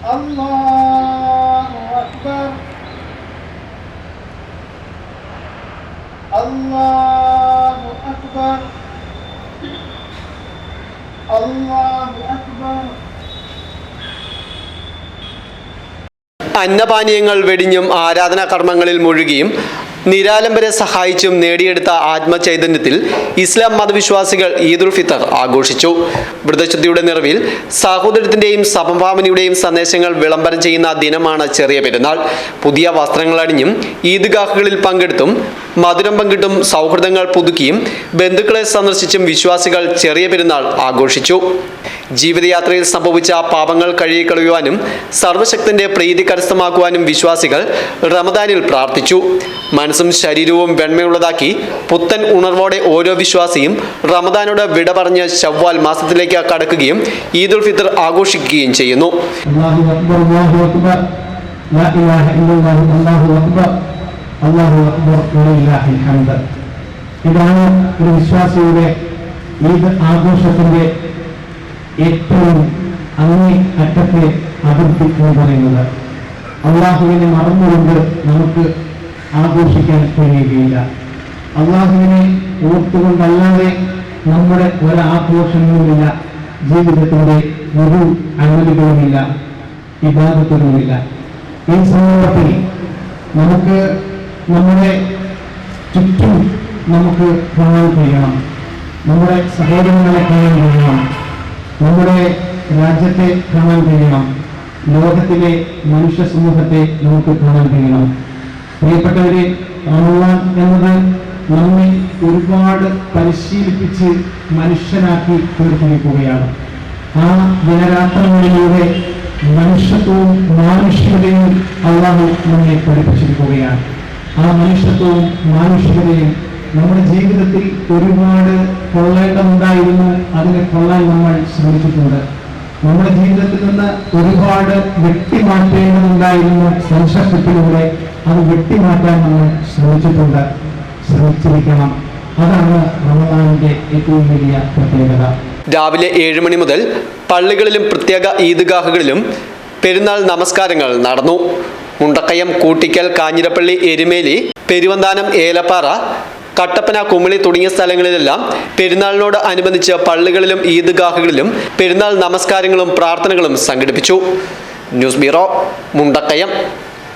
الله أكبر الله أكبر الله أكبر. അന്നപാനീയങ്ങൾ വെടിഞ്ഞും ആരാധനാ കർമ്മങ്ങളിൽ മുഴുകിയും നിരാലംബരെ സഹായിച്ചും നേടിയെടുത്ത ആത്മചൈതന്യത്തിൽ ഇസ്ലാം മതവിശ്വാസികൾ ഈദുൽ ഫിത്തർ ആഘോഷിച്ചു. വ്രതശുദ്ധിയുടെ നിറവിൽ സാഹോദര്യത്തിന്റെയും സമഭാവനയുടെയും സന്ദേശങ്ങൾ വിളംബരം ചെയ്യുന്ന ദിനമാണ് ചെറിയ പെരുന്നാൾ. പുതിയ വസ്ത്രങ്ങൾ അണിഞ്ഞും ഈദ്ഗാഹുകളിൽ പങ്കെടുത്തും മധുരം പങ്കിട്ടും സൗഹൃദങ്ങൾ പുതുക്കിയും ബന്ധുക്കളെ സന്ദർശിച്ചും വിശ്വാസികൾ ചെറിയ പെരുന്നാൾ ആഘോഷിച്ചു. ജീവിതയാത്രയിൽ സംഭവിച്ച പാപങ്ങൾ കഴുകിക്കളയുവാനും സർവശക്തന്റെ പ്രീതി കരസ്ഥമാക്കുവാനും വിശ്വാസികൾ റമദാനിൽ പ്രാർത്ഥിച്ചു. മനസ്സും ശരീരവും വെണ്മയുള്ളതാക്കി പുത്തൻ ഉണർവോടെ ഓരോ വിശ്വാസിയും റമദാനോട് വിട പറഞ്ഞ് ശവ്വാൽ മാസത്തിലേക്ക് കടക്കുകയും ഈദുൽ ഫിത്തർ ആഘോഷിക്കുകയും ചെയ്യുന്നു. ഇതാണ് ഒരു വിശ്വാസിയുടെ ഈദ് ആഘോഷത്തിന്റെ ഏറ്റവും അങ്ങേ അറ്റത്തെ അതിർത്തി എന്ന് പറയുന്നത്. അള്ളാഹുവിനെ മറന്നുകൊണ്ട് നമുക്ക് ആഘോഷിക്കാൻ കഴിയുകയില്ല. അള്ളാഹുവിനെ ഓർത്തുകൊണ്ടല്ലാതെ നമ്മുടെ ഒരാഘോഷങ്ങളുമില്ല, ജീവിതത്തിന്റെ ഒരു അമലുകളുമില്ല, ഇബാദത്തുകളുമില്ല. ഈ സന്ദർഭത്തിൽ നമുക്ക് നമ്മുടെ ചുറ്റും നമുക്ക് കാണാൻ കഴിയണം, നമ്മുടെ സഹോദരങ്ങളെ കാണാൻ കഴിയണം, നമ്മുടെ രാജ്യത്തെ കാണാൻ കഴിയണം, ലോകത്തിലെ മനുഷ്യ സമൂഹത്തെ നമുക്ക് കാണാൻ കഴിയണം. പ്രിയപ്പെട്ടവരെ, റമദാൻ എന്നത് നമ്മെ ഒരുപാട് പരിശീലിപ്പിച്ച് മനുഷ്യനാക്കി തീർത്തിരിക്കുകയാണ്. ആ ദിനരാത്രങ്ങളിലൂടെ മനുഷ്യത്വവും മാനുഷികതയും അള്ളാഹു നമ്മെ പഠിപ്പിച്ചിരിക്കുകയാണ്. ആ മനുഷ്യത്വവും മാനുഷികതയും നമ്മുടെ ജീവിതത്തിൽ ഒരുപാട് കൊള്ളേണ്ടതുണ്ടായിരുന്നു. അതിനെ കൊള്ളാൻ നമ്മൾ ശ്രമിച്ചിട്ടുണ്ട്. നമ്മുടെ ജീവിതത്തിൽ നിന്ന് ഒരുപാട് വെട്ടിമാറ്റേണ്ടതുണ്ടായിരുന്നു. സംശയത്തിലൂടെ അത് വെട്ടിമാറ്റാൻ നമ്മൾ ശ്രമിച്ചിട്ടുണ്ട്, ശ്രമിച്ചിരിക്കണം. അതാണ് റമദാനിന്റെ ഏറ്റവും വലിയ പ്രത്യേകത. രാവിലെ 7 മണി മുതൽ പള്ളികളിലും പ്രത്യേക ഈദ്ഗാഹുകളിലും പെരുന്നാൾ നമസ്കാരങ്ങൾ നടന്നു. മുണ്ടക്കയം, കൂട്ടിക്കൽ, കാഞ്ഞിരപ്പള്ളി, എരുമേലി, പെരുവന്താനം, ഏലപ്പാറ, കട്ടപ്പന, കുമിളി തുടങ്ങിയ സ്ഥലങ്ങളിലെല്ലാം പെരുന്നാളിനോട് അനുബന്ധിച്ച് പള്ളികളിലും ഈദ്ഗാഹുകളിലും പെരുന്നാൾ നമസ്കാരങ്ങളും പ്രാർത്ഥനകളും സംഘടിപ്പിച്ചു. News bureau, Mundakayam.